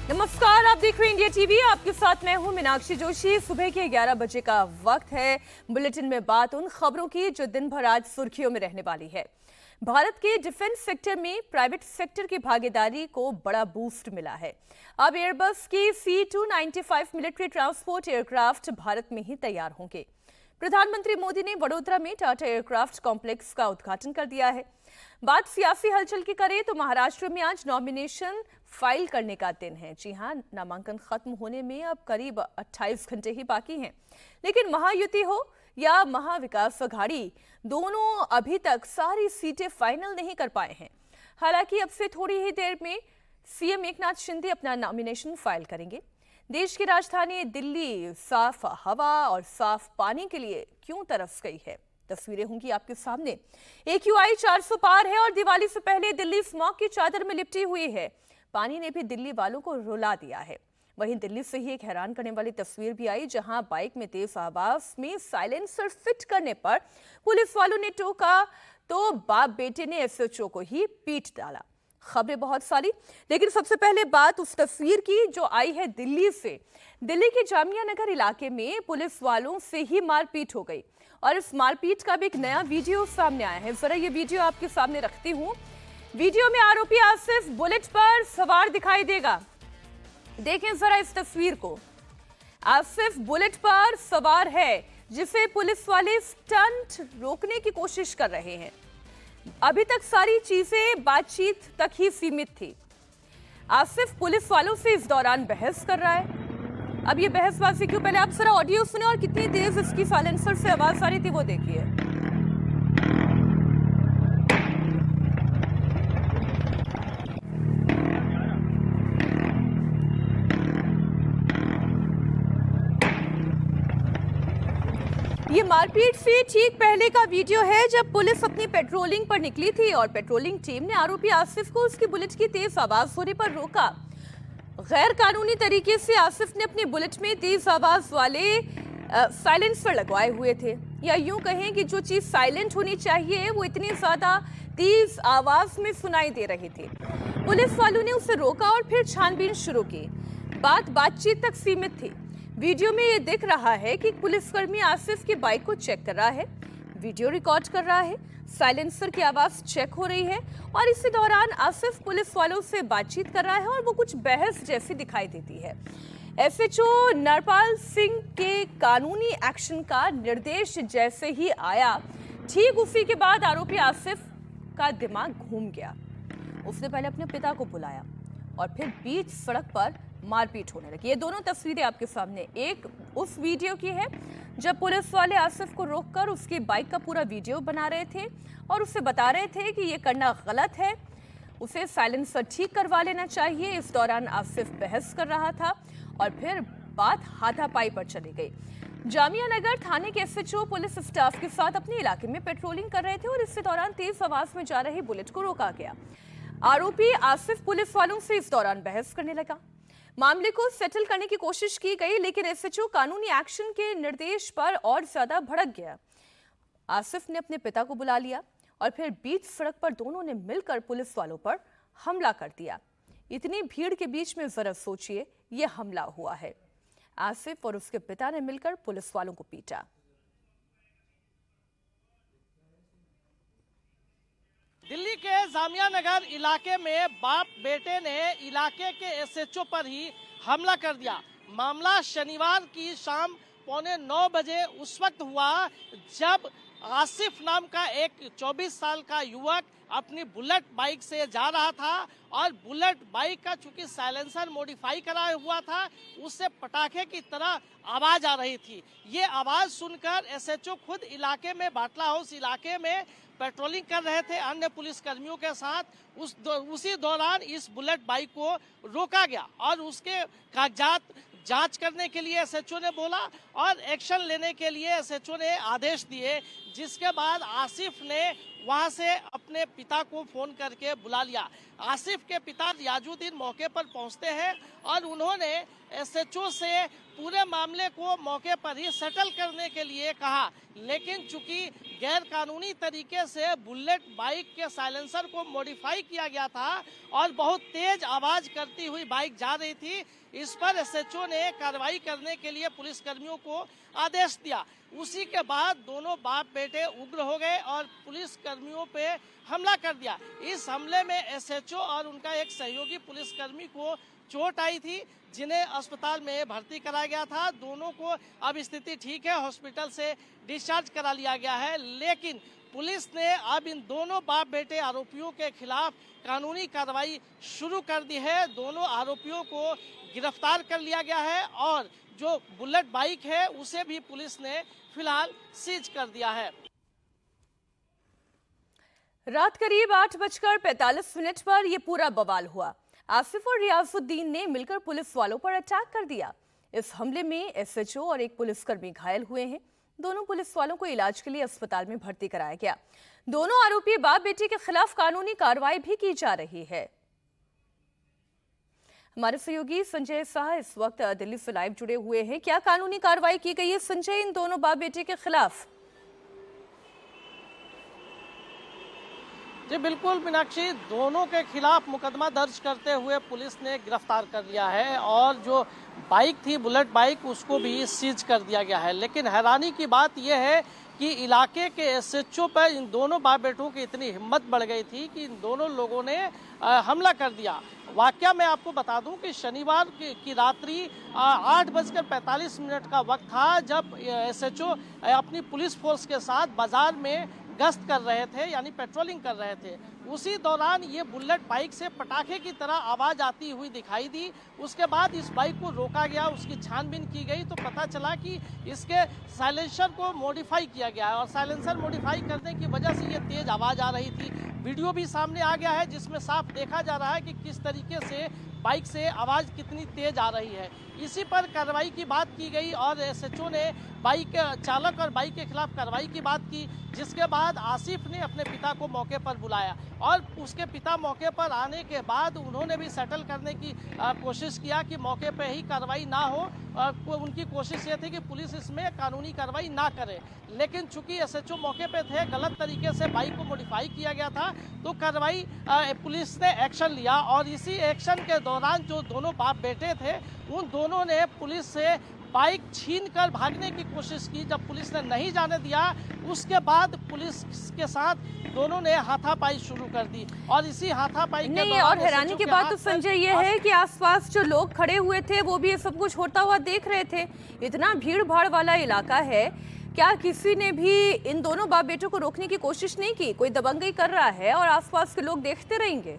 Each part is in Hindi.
नमस्कार, आप देख रहे हैं इंडिया टीवी। आपके साथ मैं हूं मीनाक्षी जोशी। सुबह के 11 बजे का वक्त है। बुलेटिन में बात उन खबरों की जो दिन भर आज सुर्खियों में रहने वाली है। भारत के डिफेंस सेक्टर में प्राइवेट सेक्टर की भागीदारी को बड़ा बूस्ट मिला है। अब एयरबस के C-295 military transport aircraft Bharat में ही तैयार होंगे। प्रधानमंत्री मोदी ने वडोदरा में टाटा एयरक्राफ्ट कॉम्प्लेक्स का उद्घाटन कर दिया है। बात सियासी हलचल की करें तो महाराष्ट्र में आज नॉमिनेशन फाइल करने का दिन है। जी हां, नामांकन खत्म होने में अब करीब 28 घंटे ही बाकी हैं। लेकिन महायुति हो या महाविकास अघाड़ी, दोनों अभी तक सारी सीटें फाइनल नहीं कर पाए हैं। हालांकि अब से थोड़ी ही देर में सीएम एकनाथ शिंदे अपना नॉमिनेशन फाइल करेंगे। देश की राजधानी दिल्ली साफ हवा और साफ पानी के लिए क्यों तरस गई है, तस्वीरें होंगी आपके सामने। AQI 400 पार है और दिवाली से पहले दिल्ली स्मॉग की चादर में लिपटी हुई है। पानी ने भी दिल्ली वालों को रुला दिया है। वहीं दिल्ली से ही एक हैरान करने वाली तस्वीर भी आई, जहां बाइक में तेज आवाज में साइलेंसर फिट करने पर पुलिस वालों ने टोका तो बाप बेटे ने SHO को ही पीट डाला। खबरें बहुत सारी, लेकिन सबसे पहले बात उस तस्वीर की जो आई है दिल्ली से। दिल्ली के जामिया नगर इलाके में पुलिस वालों से ही मारपीट हो गई और इस मारपीट का भी एक नया वीडियो सामने आया है। जरा ये वीडियो आपके सामने रखती हूं। वीडियो में आरोपी आसिफ बुलेट पर सवार दिखाई देगा। देखें जरा इस तस्वीर को। आसिफ बुलेट पर सवार है, जिसे पुलिस वाले स्टंट रोकने की कोशिश कर रहे हैं। अभी तक सारी चीजें बातचीत तक ही सीमित थी। आसिफ पुलिस वालों से इस दौरान बहस कर रहा है। अब ये बहसबाजी क्यों, पहले आप जरा ऑडियो सुने और कितनी तेज इसकी साइलेंसर से आवाज आ रही थी वो देखिए। ये मारपीट से ठीक पहले का वीडियो है, जब पुलिस अपनी पेट्रोलिंग पर निकली थी और पेट्रोलिंग टीम ने आरोपी आसिफ को उसकी बुलेट की तेज आवाज होने पर रोका। गैर कानूनी तरीके से आसिफ ने अपनी बुलेट में तेज आवाज वाले साइलेंसर लगवाए हुए थे, या यूं कहें कि जो चीज साइलेंट होनी चाहिए वो इतनी ज्यादा तेज आवाज में सुनाई दे रही थी। पुलिस वालों ने उसे रोका और फिर छानबीन शुरू की। बातचीत तक सीमित थी। वीडियो में ये दिख रहा है कि पुलिसकर्मी आसिफ की बाइक को चेक कर रहा है, वीडियो रिकॉर्ड कर रहा है, साइलेंसर की आवाज चेक हो रही है और इसी दौरान आसिफ पुलिस वालों से बातचीत कर रहा है और वो कुछ बहस जैसी दिखाई देती है। SHO नरपाल सिंह के कानूनी एक्शन का निर्देश जैसे ही आया, ठीक उसी के बाद आरोपी आसिफ का दिमाग घूम गया। उसने पहले अपने पिता को बुलाया और फिर बीच सड़क पर मारपीट होने लगी। ये दोनों तस्वीरें आपके सामने, एक उस वीडियो की है जब पुलिस वाले आसिफ को रोककर उसकी बाइक का पूरा वीडियो बना रहे थे और उसे बता रहे थे कि ये करना गलत है, उसे साइलेंसर ठीक करवा लेना चाहिए। इस दौरान आसिफ बहस कर रहा था और फिर बात हाथापाई पर चली गई। जामिया नगर थाने के SHO पुलिस स्टाफ के साथ अपने इलाके में पेट्रोलिंग कर रहे थे और इसी दौरान तेज आवाज में जा रही बुलेट को रोका गया। आरोपी आसिफ पुलिस वालों से इस दौरान बहस करने लगा। मामले को सेटल करने की कोशिश की गई, लेकिन SHO कानूनी एक्शन के निर्देश पर और ज्यादा भड़क गया। आसिफ ने अपने पिता को बुला लिया और फिर बीच सड़क पर दोनों ने मिलकर पुलिस वालों पर हमला कर दिया। इतनी भीड़ के बीच में जरा सोचिए, यह हमला हुआ है। आसिफ और उसके पिता ने मिलकर पुलिस वालों को पीटा। दिल्ली के जामिया नगर इलाके में बाप बेटे ने इलाके के SHO पर ही हमला कर दिया। मामला शनिवार की शाम 8:45 बजे उस वक्त हुआ जब आसिफ नाम का एक 24 साल का युवक अपनी बुलेट बाइक से जा रहा था और बुलेट बाइक का चूंकि साइलेंसर मॉडिफाई कराया हुआ था, उससे पटाखे की तरह आवाज आ रही थी। ये आवाज सुनकर SHO खुद इलाके में बाटला हाउस इलाके में पेट्रोलिंग कर रहे थे अन्य पुलिस कर्मियों के साथ। उसी दौरान इस बुलेट बाइक को रोका गया और उसके कागजात जांच करने के लिए SHO ने बोला और एक्शन लेने के लिए SHO ने आदेश दिए, जिसके बाद आसिफ ने वहां से अपने पिता को फोन करके बुला लिया। आसिफ के पिता रियाजुद्दीन मौके पर पहुंचते हैं और उन्होंने SHO से पूरे मामले को मौके पर ही सेटल करने के लिए कहा, लेकिन चूंकि गैर कानूनी तरीके से बुलेट बाइक के साइलेंसर को मॉडिफाई किया गया था और बहुत तेज आवाज करती हुई बाइक जा रही थी। इस पर एसएचओ ने कार्रवाई करने के लिए पुलिस कर्मियों को आदेश दिया। उसी के बाद दोनों बाप बेटे उग्र हो गए और पुलिस कर्मियों पे हमला कर दिया। इस हमले में एसएचओ और उनका एक सहयोगी पुलिसकर्मी को चोट आई थी, जिन्हें अस्पताल में भर्ती कराया गया था। दोनों को अब स्थिति ठीक है, हॉस्पिटल से डिस्चार्ज करा लिया गया है। लेकिन पुलिस ने अब इन दोनों बाप बेटे आरोपियों के खिलाफ कानूनी कार्रवाई शुरू कर दी है। दोनों आरोपियों को गिरफ्तार कर लिया गया है और जो बुलेट बाइक है उसे भी पुलिस ने फिलहाल सीज कर दिया है। रात करीब 8:45 पर यह पूरा बवाल हुआ। आसिफ और रियाजुद्दीन ने मिलकर पुलिस वालों पर अटैक कर दिया। इस हमले में एसएचओ और एक पुलिसकर्मी घायल हुए हैं। दोनों पुलिस वालों को इलाज के लिए अस्पताल में भर्ती कराया गया। दोनों आरोपी बाप बेटे के खिलाफ कानूनी कार्रवाई भी की जा रही है। हमारे सहयोगी संजय शाह इस वक्त दिल्ली से लाइव जुड़े हुए हैं। क्या कानूनी कार्रवाई की गई है संजय इन दोनों बाप बेटे के खिलाफ? जी बिल्कुल मीनाक्षी, दोनों के खिलाफ मुकदमा दर्ज करते हुए पुलिस ने गिरफ्तार कर लिया है और जो बाइक थी बुलेट बाइक उसको भी सीज कर दिया गया है। लेकिन हैरानी की बात यह है कि इलाके के एसएचओ पर इन दोनों बाप बेटों की इतनी हिम्मत बढ़ गई थी कि इन दोनों लोगों ने हमला कर दिया। वाकया मैं आपको बता दूं कि शनिवार की रात्रि 8:45 का वक्त था जब एसएचओ अपनी पुलिस फोर्स के साथ बाजार में गश्त कर रहे थे, यानी पेट्रोलिंग कर रहे थे। उसी दौरान ये बुलेट बाइक से पटाखे की तरह आवाज आती हुई दिखाई दी। उसके बाद इस बाइक को रोका गया, उसकी छानबीन की गई तो पता चला कि इसके साइलेंसर को मॉडिफाई किया गया है और साइलेंसर मॉडिफाई करने की वजह से ये तेज आवाज आ रही थी। वीडियो भी सामने आ गया है जिसमें साफ देखा जा रहा है कि किस तरीके से बाइक से आवाज कितनी तेज आ रही है। इसी पर कार्रवाई की बात की गई और एसएचओ ने बाइक चालक और बाइक के खिलाफ कार्रवाई की बात की, जिसके बाद आसिफ ने अपने पिता को मौके पर बुलाया और उसके पिता मौके पर आने के बाद उन्होंने भी सेटल करने की कोशिश किया कि मौके पर ही कार्रवाई ना हो। उनकी कोशिश ये थी कि पुलिस इसमें कानूनी कार्रवाई ना करे, लेकिन चूंकि एसएचओ मौके पे थे, गलत तरीके से बाइक को मॉडिफाई किया गया था तो कार्रवाई पुलिस ने एक्शन लिया और इसी एक्शन के दौरान जो दोनों बाप बेटे थे उन दोनों ने पुलिस से बाइक छीनकर भागने की कोशिश की। जब पुलिस ने नहीं जाने दिया उसके बाद पुलिस के साथ दोनों ने हाथापाई शुरू कर दी और इसी हाथापाई के नहीं, और हैरानी की बात तो संजय ये है कि आसपास जो लोग खड़े हुए थे वो भी ये सब कुछ होता हुआ देख रहे थे। इतना भीड़ भाड़ वाला इलाका है, क्या किसी ने भी इन दोनों बाप बेटों को रोकने की कोशिश नहीं की? कोई दबंगई कर रहा है और आसपास के लोग देखते रहेंगे?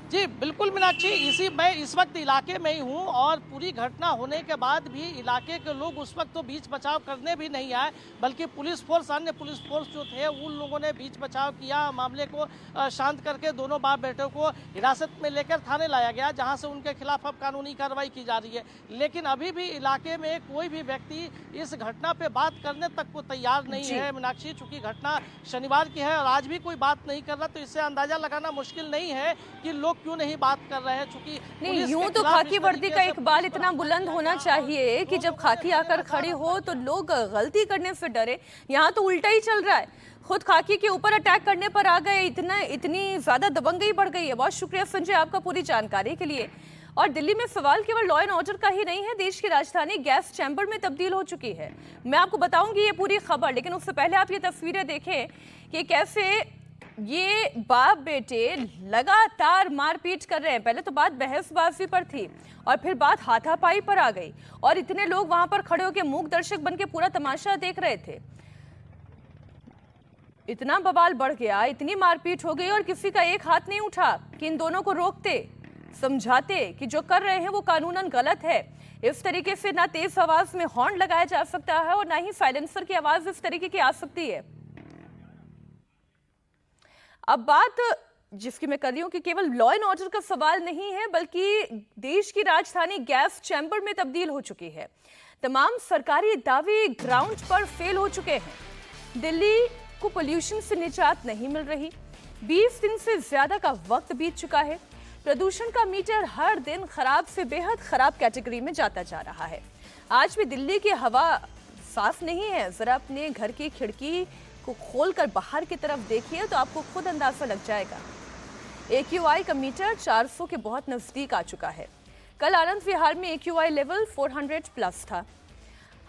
जी बिल्कुल मीनाक्षी, मैं इस वक्त इलाके में ही हूँ और पूरी घटना होने के बाद भी इलाके के लोग उस वक्त तो बीच बचाव करने भी नहीं आए, बल्कि पुलिस फोर्स, अन्य पुलिस फोर्स जो थे उन लोगों ने बीच बचाव किया। मामले को शांत करके दोनों बाप बेटों को हिरासत में लेकर थाने लाया गया, जहां से उनके खिलाफ अब कानूनी कार्रवाई की जा रही है। लेकिन अभी भी इलाके में कोई भी व्यक्ति इस घटना पे बात करने तक को तैयार नहीं है मीनाक्षी। चूंकि घटना शनिवार की है और आज भी कोई बात नहीं कर रहा, तो इससे अंदाजा लगाना मुश्किल नहीं है कि लोग क्यों नहीं बात कर रहे हैं। चूंकि नहीं, यूं तो खाकी वर्दी का इकबाल इतना बुलंद होना चाहिए कि जब खाकी आकर खड़ी हो तो लोग गलती करने से डरे। यहाँ तो उल्टा ही चल रहा है, खुद खाकी के ऊपर अटैक करने पर आ गए। इतनी ज्यादा दबंगई बढ़ गई है। बहुत शुक्रिया संजय आपका पूरी जानकारी के लिए। और दिल्ली में सवाल केवल लॉ एंड ऑर्डर का ही नहीं है, देश की राजधानी गैस चैम्बर में तब्दील हो चुकी है। मैं आपको बताऊंगी ये पूरी खबर, लेकिन उससे पहले आप ये तस्वीरें देखें कि कैसे ये बाप बेटे लगातार मारपीट कर रहे हैं। पहले तो बात बहसबाजी पर थी और फिर बात हाथापाई पर आ गई और इतने लोग वहां पर खड़े होकर मूक दर्शक बनके पूरा तमाशा देख रहे थे। इतना बवाल बढ़ गया, इतनी मारपीट हो गई और किसी का एक हाथ नहीं उठा कि इन दोनों को रोकते, समझाते कि जो कर रहे हैं वो कानूनन गलत है। इस तरीके से ना तेज आवाज में हॉर्न लगाया जा सकता है और ना ही साइलेंसर की आवाज इस तरीके की आ सकती है। अब बात जिसकी मैं कर रही हूं कि केवल लॉ एंड ऑर्डर का सवाल नहीं है, बल्कि देश की राजधानी गैस चैम्बर में तब्दील हो चुकी है। तमाम सरकारी दावे ग्राउंड पर फेल हो चुके हैं। दिल्ली को पोल्यूशन से निजात नहीं मिल रही। 20 दिन से ज्यादा का वक्त बीत चुका है। प्रदूषण का मीटर हर दिन खराब से बेहद खराब कैटेगरी में जाता जा रहा है। आज भी दिल्ली की हवा साफ नहीं है। जरा अपने घर की खिड़की को खोलकर बाहर की तरफ देखिए तो आपको खुद अंदाजा लग जाएगा। AQI का मीटर 400 के बहुत नजदीक आ चुका है। कल आनंद विहार में AQI लेवल 400 प्लस था।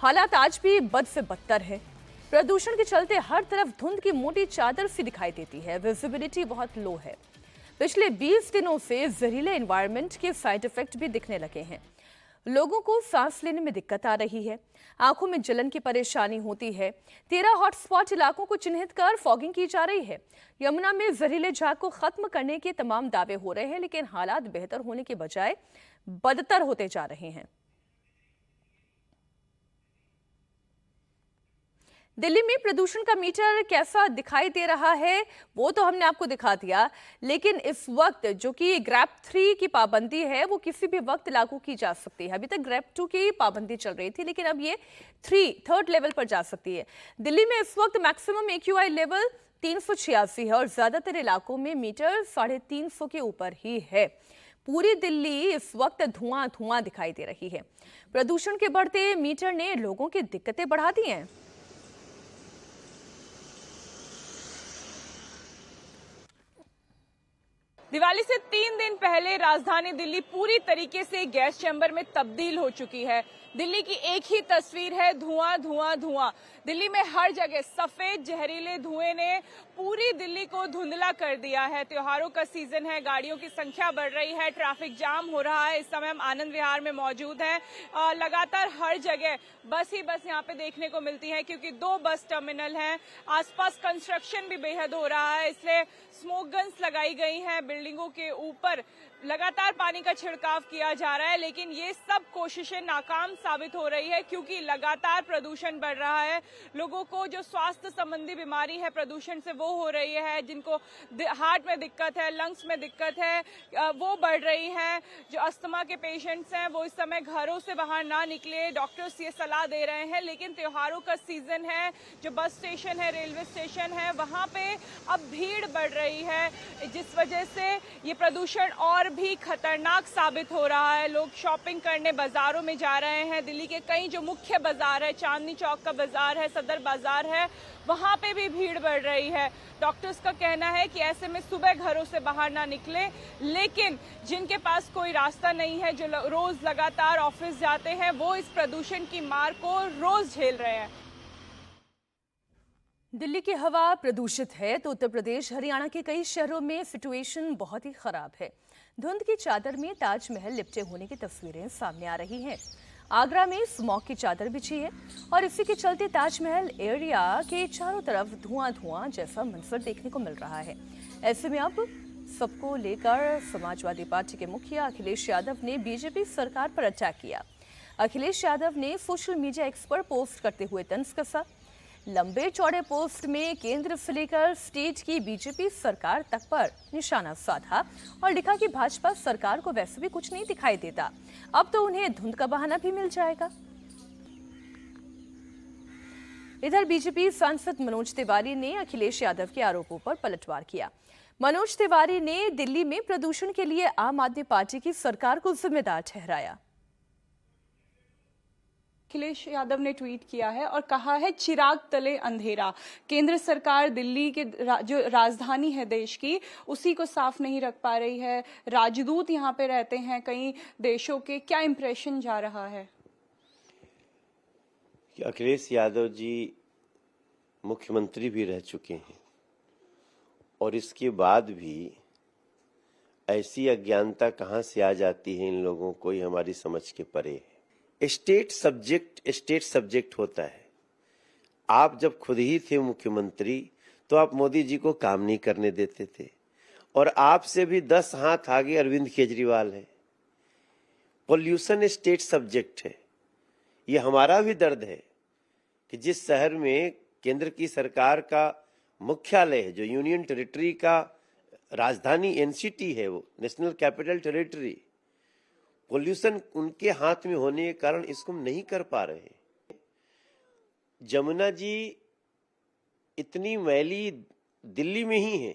हालात आज भी बद से बदतर है। प्रदूषण के चलते हर तरफ धुंध की मोटी चादर सी दिखाई देती है। विजिबिलिटी बहुत लो है। पिछले 20 दिनों से जहरीले एनवायरनमेंट के साइड इफेक्ट भी दिखने लगे हैं। लोगों को सांस लेने में दिक्कत आ रही है, आंखों में जलन की परेशानी होती है। 13 हॉटस्पॉट इलाकों को चिन्हित कर फॉगिंग की जा रही है। यमुना में जहरीले झाग को खत्म करने के तमाम दावे हो रहे हैं, लेकिन हालात बेहतर होने के बजाय बदतर होते जा रहे हैं। दिल्ली में प्रदूषण का मीटर कैसा दिखाई दे रहा है वो तो हमने आपको दिखा दिया, लेकिन इस वक्त जो कि ग्रैप 3 की पाबंदी है वो किसी भी वक्त लागू की जा सकती है। अभी तक ग्रैप 2 की पाबंदी चल रही थी, लेकिन अब ये थर्ड लेवल पर जा सकती है। दिल्ली में इस वक्त मैक्सिमम AQI लेवल 386 है और ज्यादातर इलाकों में मीटर 350 के ऊपर ही है। पूरी दिल्ली इस वक्त धुआं धुआं दिखाई दे रही है। प्रदूषण के बढ़ते मीटर ने लोगों की दिक्कतें बढ़ा दी हैं। दिवाली से 3 दिन पहले राजधानी दिल्ली पूरी तरीके से गैस चैम्बर में तब्दील हो चुकी है। दिल्ली की एक ही तस्वीर है, धुआं धुआं धुआं। दिल्ली में हर जगह सफेद जहरीले धुएं ने पूरी दिल्ली को धुंधला कर दिया है। त्योहारों का सीजन है, गाड़ियों की संख्या बढ़ रही है, ट्रैफिक जाम हो रहा है। इस समय हम आनंद विहार में मौजूद हैं। लगातार हर जगह बस ही बस यहाँ पे देखने को मिलती है, क्योंकि 2 बस टर्मिनल हैं। आसपास कंस्ट्रक्शन भी बेहद हो रहा है, इसलिए स्मोक गन्स लगाई गई हैं। बिल्डिंगों के ऊपर लगातार पानी का छिड़काव किया जा रहा है, लेकिन ये सब कोशिशें नाकाम साबित हो रही है, क्योंकि लगातार प्रदूषण बढ़ रहा है। लोगों को जो स्वास्थ्य संबंधी बीमारी है प्रदूषण से वो हो रही है, जिनको हार्ट में दिक्कत है, लंग्स में दिक्कत है, वो बढ़ रही है। जो अस्थमा के पेशेंट्स हैं वो इस समय घरों से बाहर ना निकले, डॉक्टर्स ये सलाह दे रहे हैं। लेकिन त्योहारों का सीजन है, जो बस स्टेशन है, रेलवे स्टेशन है, वहां पे अब भीड़ बढ़ रही है, जिस वजह से ये प्रदूषण और भी खतरनाक साबित हो रहा है। लोग शॉपिंग करने बाजारों में जा रहे हैं। दिल्ली के कई जो मुख्य बाजार है, चांदनी चौक का बाजार है, सदर बाजार है, वहां पे भी भीड़ बढ़ रही है। डॉक्टर्स का कहना है कि ऐसे में सुबह घरों से बाहर ना निकले, लेकिन जिनके पास कोई रास्ता नहीं है, जो रोज लगातार ऑफिस जाते हैं, वो इस प्रदूषण की मार को रोज झेल रहे हैं। दिल्ली की हवा प्रदूषित है तो उत्तर प्रदेश, हरियाणा के कई शहरों में सिचुएशन बहुत ही खराब है। धुंध की चादर में ताजमहल लिपटे होने की तस्वीरें सामने आ रही हैं। आगरा में स्मॉग की चादर बिछी है और इसी के चलते ताजमहल एरिया के चारों तरफ धुआं धुआं जैसा मंजर देखने को मिल रहा है। ऐसे में अब सबको लेकर समाजवादी पार्टी के मुखिया अखिलेश यादव ने बीजेपी सरकार पर अटैक किया। अखिलेश यादव ने सोशल मीडिया एक्स पर पोस्ट करते हुए तंज कसा। लंबे चौड़े पोस्ट में केंद्र से लेकर स्टेट की बीजेपी सरकार तक पर निशाना साधा और लिखा कि भाजपा सरकार को वैसे भी कुछ नहीं दिखाई देता, अब तो उन्हें धुंध का बहाना भी मिल जाएगा। इधर बीजेपी सांसद मनोज तिवारी ने अखिलेश यादव के आरोपों पर पलटवार किया। मनोज तिवारी ने दिल्ली में प्रदूषण के लिए आम आदमी पार्टी की सरकार को जिम्मेदार ठहराया। अखिलेश यादव ने ट्वीट किया है और कहा है, चिराग तले अंधेरा। केंद्र सरकार दिल्ली के जो राजधानी है देश की, उसी को साफ नहीं रख पा रही है। राजदूत यहाँ पे रहते हैं कई देशों के, क्या इंप्रेशन जा रहा है? अखिलेश यादव जी मुख्यमंत्री भी रह चुके हैं और इसके बाद भी ऐसी अज्ञानता कहां से आ जाती है इन लोगों को, ये हमारी समझ के परे है। स्टेट सब्जेक्ट होता है। आप जब खुद ही थे मुख्यमंत्री तो आप मोदी जी को काम नहीं करने देते थे और आपसे भी 10 हाथ आगे अरविंद केजरीवाल है। पोल्यूशन स्टेट सब्जेक्ट है। ये हमारा भी दर्द है कि जिस शहर में केंद्र की सरकार का मुख्यालय है, जो यूनियन टेरिटरी का राजधानी एनसीटी है, वो नेशनल कैपिटल टेरिटरी, पोल्यूशन उनके हाथ में होने के कारण इसको हम नहीं कर पा रहे। जमुना जी इतनी मैली दिल्ली में ही है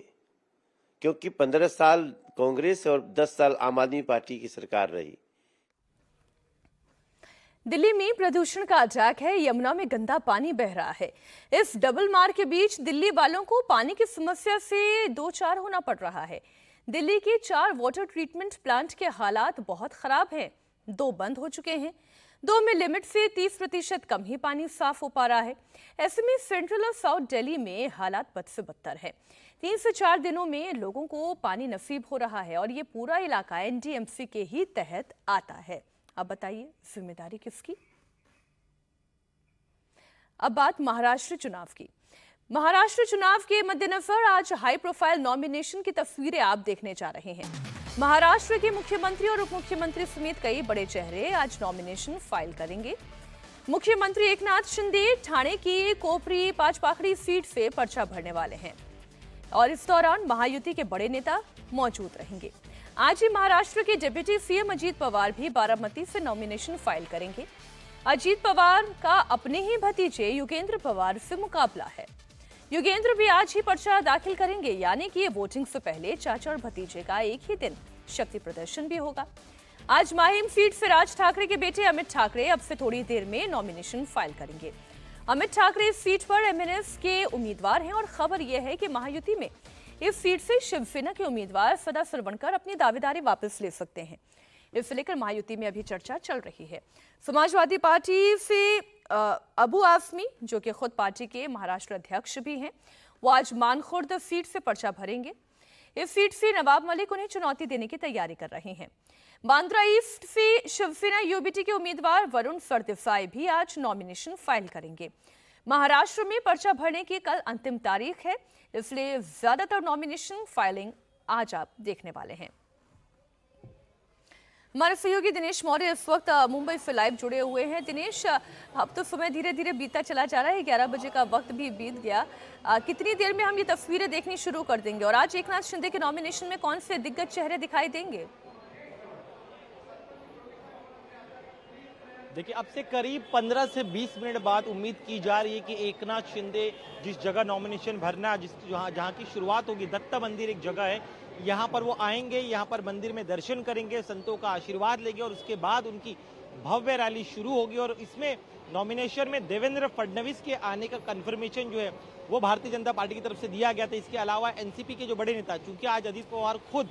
क्योंकि 15 साल कांग्रेस और 10 साल आम आदमी पार्टी की सरकार रही। दिल्ली में प्रदूषण का अटैक है। यमुना में गंदा पानी बह रहा है। इस डबल मार के बीच दिल्ली वालों को पानी की समस्या से दो चार होना पड़ रहा है। दिल्ली के 4 वाटर ट्रीटमेंट प्लांट के हालात बहुत खराब हैं। 2 बंद हो चुके हैं। 2 में लिमिट से 30% कम ही पानी साफ हो पा रहा है। ऐसे में सेंट्रल और साउथ दिल्ली में हालात बद से बदतर है। 3 से 4 दिनों में लोगों को पानी नसीब हो रहा है और ये पूरा इलाका एनडीएमसी के ही तहत आता है। अब बताइए जिम्मेदारी किसकी? अब बात महाराष्ट्र चुनाव की। महाराष्ट्र चुनाव के मद्देनजर आज हाई प्रोफाइल नॉमिनेशन की तस्वीरें आप देखने जा रहे हैं। महाराष्ट्र के मुख्यमंत्री और उप मुख्यमंत्री समेत कई बड़े चेहरे आज नॉमिनेशन फाइल करेंगे। मुख्यमंत्री एकनाथ शिंदे ठाणे की कोपरी पाचपाखड़ी सीट से पर्चा भरने वाले हैं और इस दौरान महायुति के बड़े नेता मौजूद रहेंगे। आज ही महाराष्ट्र के डिप्टी सीएम अजीत पवार भी बारामती से नॉमिनेशन फाइल करेंगे। अजीत पवार का अपने ही भतीजे युगेंद्र पवार से मुकाबला है। युगेंद्र भी आज ही पर्चा दाखिल करेंगे, यानी कि ये वोटिंग से पहले चाचा और भतीजे का एक ही दिन शक्ति प्रदर्शन भी होगा। आज माहिम सीट से राज ठाकरे के बेटे अमित ठाकरे अब से थोड़ी देर में नॉमिनेशन फाइल करेंगे। अमित ठाकरे इस सीट पर एमएनएस के उम्मीदवार हैं और खबर यह है कि महायुति में इस सीट से शिवसेना के उम्मीदवार सदा सरवणकर अपनी दावेदारी वापस ले सकते हैं। इसे लेकर महायुति में अभी चर्चा चल रही है। समाजवादी पार्टी से अबू आसमी, जो कि खुद पार्टी के महाराष्ट्र अध्यक्ष भी हैं, वो आज मानखुर्द सीट से पर्चा भरेंगे। इस सीट से नवाब मलिक उन्हें चुनौती देने की तैयारी कर रहे हैं। बांद्रा ईस्ट से शिवसेना यूबीटी के उम्मीदवार वरुण सरदेसाई भी आज नॉमिनेशन फाइल करेंगे। महाराष्ट्र में पर्चा भरने की कल अंतिम तारीख है, इसलिए ज्यादातर नॉमिनेशन फाइलिंग आज आप देखने वाले हैं। हमारे सहयोगी दिनेश मौर्य इस वक्त मुंबई से लाइव जुड़े हुए हैं। दिनेश, अब तो समय धीरे धीरे बीतता चला जा रहा है, 11 बजे का वक्त भी बीत गया। कितनी देर में हम ये तस्वीरें देखनी शुरू कर देंगे और आज एकनाथ शिंदे के नॉमिनेशन में कौन से दिग्गज चेहरे दिखाई देंगे? देखिए, अब से करीब 15 से 20 मिनट बाद उम्मीद की जा रही है कि एकनाथ शिंदे जिस जगह नॉमिनेशन भरना, जहां की शुरुआत होगी, दत्ता मंदिर एक जगह है, यहाँ पर वो आएंगे, यहाँ पर मंदिर में दर्शन करेंगे, संतों का आशीर्वाद लेंगे और उसके बाद उनकी भव्य रैली शुरू होगी। और इसमें नॉमिनेशन में देवेंद्र फडणवीस के आने का कंफर्मेशन जो है वो भारतीय जनता पार्टी की तरफ से दिया गया था। इसके अलावा एनसीपी के जो बड़े नेता, चूंकि आज अजीत पवार खुद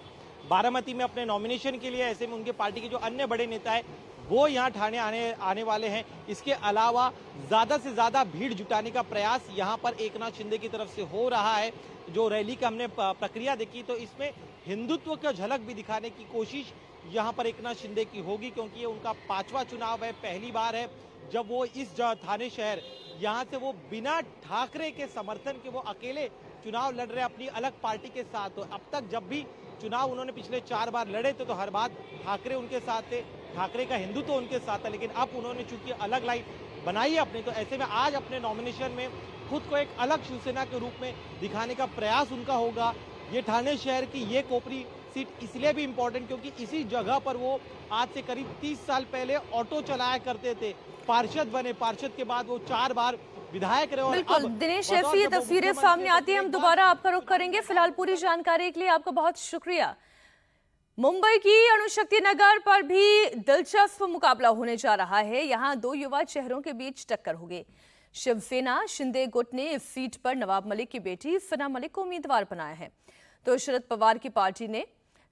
बारामती में अपने नॉमिनेशन के लिए, ऐसे में उनके पार्टी के जो अन्य बड़े नेता है वो यहाँ ठाणे आने वाले हैं। इसके अलावा ज्यादा से ज्यादा भीड़ जुटाने का प्रयास यहाँ पर एकनाथ शिंदे की तरफ से हो रहा है। जो रैली का हमने प्रक्रिया देखी तो इसमें हिंदुत्व का झलक भी दिखाने की कोशिश यहाँ पर एकनाथ शिंदे की होगी, क्योंकि ये उनका 5वां चुनाव है। पहली बार है जब वो इस ठाणे शहर, यहाँ से वो बिना ठाकरे के समर्थन के वो अकेले चुनाव लड़ रहे अपनी अलग पार्टी के साथ। तो अब तक जब भी चुनाव उन्होंने पिछले 4 बार लड़े थे तो हर बार ठाकरे उनके साथ थे, ठाकरे का हिंदुत्व उनके साथ था। लेकिन अब उन्होंने चूंकि अलग लाइन बनाई है अपनी, तो ऐसे में आज अपने नॉमिनेशन में खुद को एक अलग शिवसेना के रूप में दिखाने का प्रयास उनका होगा। ये ठाणे शहर की ये कोपरी सीट इसलिए भी इम्पोर्टेंट क्योंकि इसी जगह पर वो आज से करीब 30 साल पहले ऑटो चलाया करते थे, पार्षद बने, पार्षद के बाद वो 4 बार विधायक रहे। बिल्कुल दिनेश, ऐसी ये तस्वीरें सामने आती है, हम दोबारा आपका रुख करेंगे। फिलहाल पूरी जानकारी के लिए आपका बहुत शुक्रिया। मुंबई की अणुशक्ति नगर पर भी दिलचस्प मुकाबला होने जा रहा है। यहाँ 2 युवा चेहरों के बीच टक्कर होगी। शिवसेना शिंदे गुट ने इस सीट पर नवाब मलिक की बेटी सना मलिक को उम्मीदवार बनाया है, तो शरद पवार की पार्टी ने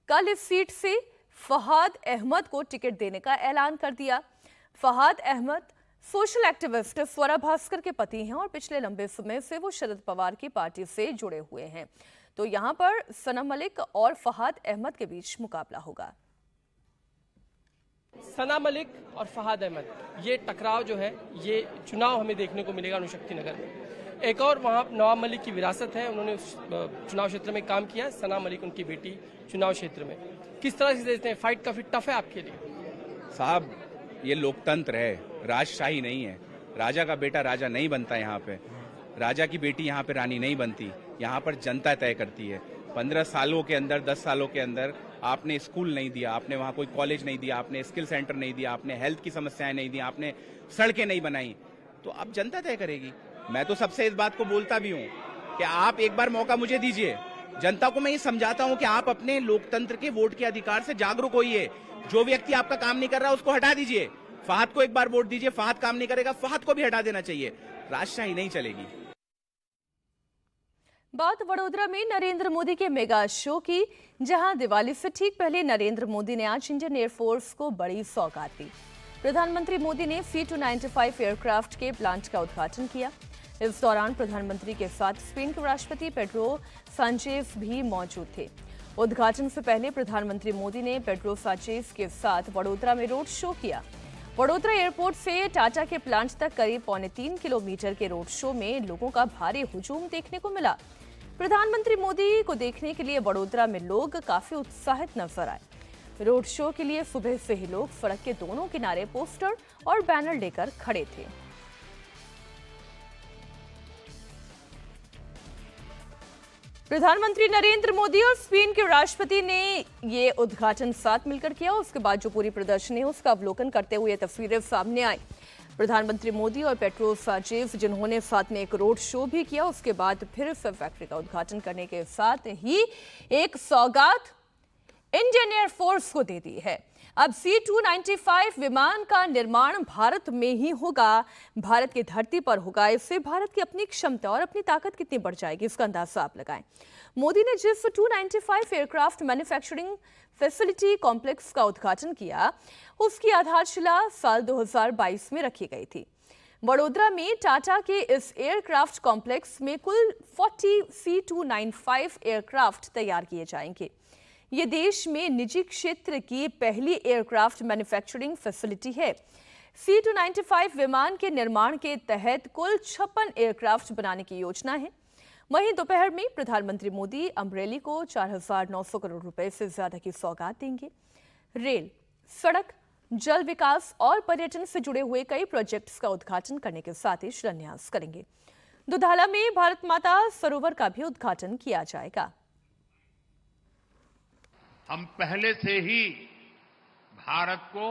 कल इस सीट से फहाद अहमद को टिकट देने का ऐलान कर दिया। फहाद अहमद सोशल एक्टिविस्ट स्वरा भास्कर के पति हैं और पिछले लंबे समय से वो शरद पवार की पार्टी से जुड़े हुए हैं। तो यहाँ पर सना मलिक और फहाद अहमद के बीच मुकाबला होगा। सना मलिक और फहाद अहमद, ये टकराव जो है ये चुनाव हमें देखने को मिलेगा अणुशक्ति नगर में। एक और वहाँ नवाब मलिक की विरासत है, उन्होंने उस चुनाव क्षेत्र में काम किया। सना मलिक उनकी बेटी चुनाव क्षेत्र में। किस तरह से देखते हैं, फाइट काफी टफ है आपके लिए? साहब, ये लोकतंत्र है, राजशाही नहीं है। राजा का बेटा राजा नहीं बनता यहाँ पे, राजा की बेटी यहाँ पे रानी नहीं बनती। यहाँ पर जनता तय करती है। 15 सालों के अंदर, 10 सालों के अंदर आपने स्कूल नहीं दिया, आपने वहाँ कोई कॉलेज नहीं दिया, आपने स्किल सेंटर नहीं दिया, आपने हेल्थ की समस्याएं नहीं दी, आपने सड़कें नहीं बनाई, तो अब जनता तय करेगी। मैं तो सबसे इस बात को बोलता भी हूँ कि आप एक बार मौका मुझे दीजिए। जनता को मैं ये समझाता हूँ कि आप अपने लोकतंत्र के वोट के अधिकार से जागरूक होइए। जो व्यक्ति आपका काम नहीं कर रहा उसको हटा दीजिए, फहद को एक बार वोट दीजिए, फहद काम नहीं करेगा, फहद को भी हटा देना चाहिए, राजशाही नहीं चलेगी। बात वडोदरा में नरेंद्र मोदी के मेगा शो की, जहां दिवाली से ठीक पहले नरेंद्र मोदी ने आज इंडियन एयरफोर्स को बड़ी सौगात दी। प्रधानमंत्री मोदी ने C-295 एयरक्राफ्ट के प्लांट का उद्घाटन किया। इस दौरान प्रधानमंत्री के साथ स्पेन के राष्ट्रपति पेड्रो सांचेज भी मौजूद थे। उद्घाटन से पहले प्रधानमंत्री मोदी ने पेड्रो सांचेज के साथ वडोदरा में रोड शो किया। वडोदरा एयरपोर्ट से टाटा के प्लांट तक करीब 3.25 किलोमीटर के रोड शो में लोगों का भारी हुजूम देखने को मिला। प्रधानमंत्री मोदी को देखने के लिए वडोदरा में लोग काफी उत्साहित नजर आए। रोड शो के लिए सुबह से ही लोग सड़क के दोनों किनारे पोस्टर और बैनर लेकर खड़े थे। प्रधानमंत्री नरेंद्र मोदी और स्पेन के राष्ट्रपति ने ये उद्घाटन साथ मिलकर किया। उसके बाद जो पूरी प्रदर्शनी है उसका अवलोकन करते हुए तस्वीरें सामने आई। प्रधानमंत्री मोदी और पेड्रो सांचेज जिन्होंने साथ में एक रोड शो भी किया, उसके बाद फिर से फैक्ट्री का उद्घाटन करने के साथ ही एक सौगात इंडियन एयरफोर्स को दे दी है। अब C-295 विमान का निर्माण भारत में ही होगा, भारत की धरती पर होगा। इससे भारत की अपनी क्षमता और अपनी ताकत कितनी बढ़ जाएगी, इसका अंदाजा आप लगाएं। मोदी ने जिस 295 एयरक्राफ्ट मैन्युफैक्चरिंग फैसिलिटी कॉम्प्लेक्स का उद्घाटन किया, उसकी आधारशिला साल 2022 में रखी गई थी। वडोदरा में टाटा के इस एयरक्राफ्ट कॉम्प्लेक्स में कुल 40 C-295 एयरक्राफ्ट तैयार किए जाएंगे। ये देश में निजी क्षेत्र की पहली एयरक्राफ्ट मैन्युफैक्चरिंग फैसिलिटी है। C-295 विमान के निर्माण के तहत कुल 56 एयरक्राफ्ट बनाने की योजना है। वहीं दोपहर में प्रधानमंत्री मोदी अमरेली को 4,900 करोड़ रुपए से ज्यादा की सौगात देंगे। रेल, सड़क, जल विकास और पर्यटन से जुड़े हुए कई प्रोजेक्ट्स का उद्घाटन करने के साथ ही शिलान्यास करेंगे। दुधाला में भारत माता सरोवर का भी उद्घाटन किया जाएगा। हम पहले से ही भारत को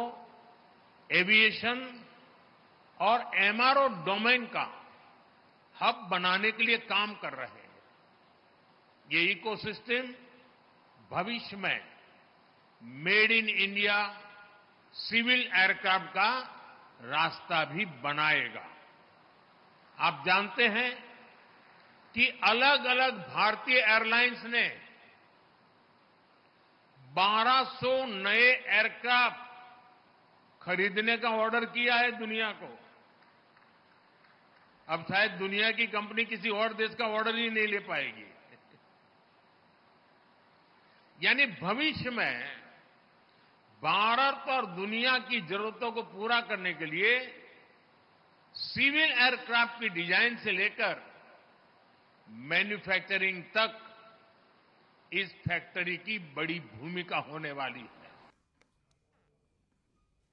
एविएशन और MRO डोमेन का हब बनाने के लिए काम कर रहे हैं। ये इकोसिस्टम भविष्य में made in India civil aircraft का रास्ता भी बनाएगा। आप जानते हैं कि अलग अलग भारतीय एयरलाइंस ने 1200 नए एयरक्राफ्ट खरीदने का ऑर्डर किया है दुनिया को। अब शायद दुनिया की कंपनी किसी और देश का ऑर्डर ही नहीं ले पाएगी। यानी भविष्य में भारत और दुनिया की जरूरतों को पूरा करने के लिए सिविल एयरक्राफ्ट की डिजाइन से लेकर मैन्युफैक्चरिंग तक इस फैक्ट्री की बड़ी भूमिका होने वाली है।